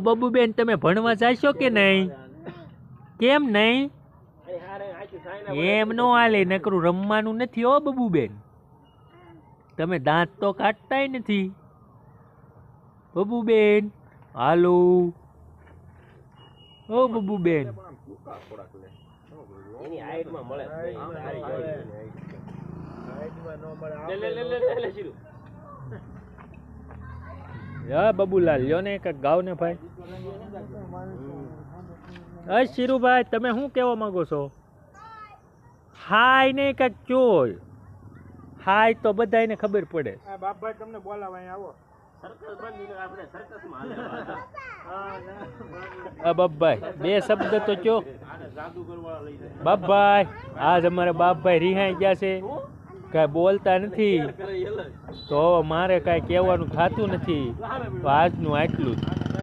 બબુબેન તમે ભણવા જાશો કે નહીં? કેમ નહીં? એમ નો હાલે, નકરું રમવાનું નથી હો બબુબેન. તમે દાંત તો કાઢતાય નથી બબુબેન. હાલો ઓ બબુબેન. બબુલાલ લ્યો ને એક ગાવ ને ભાઈ. શીરુભાઈ તમે શું કહેવા માંગો છો? હાય ને કઈક ચોય હાય તો બધાને ખબર પડે. બાપભાઈ તમને બોલાવા આવો. બાપભાઈ બે શબ્દ તો કયો. બાપભાઈ આજ અમારે બાપભાઈ રિહાઈ ગયા છે, કઈ બોલતા નથી, તો મારે કઈ કહેવાનું થતું નથી. તો આજનું આટલું જ.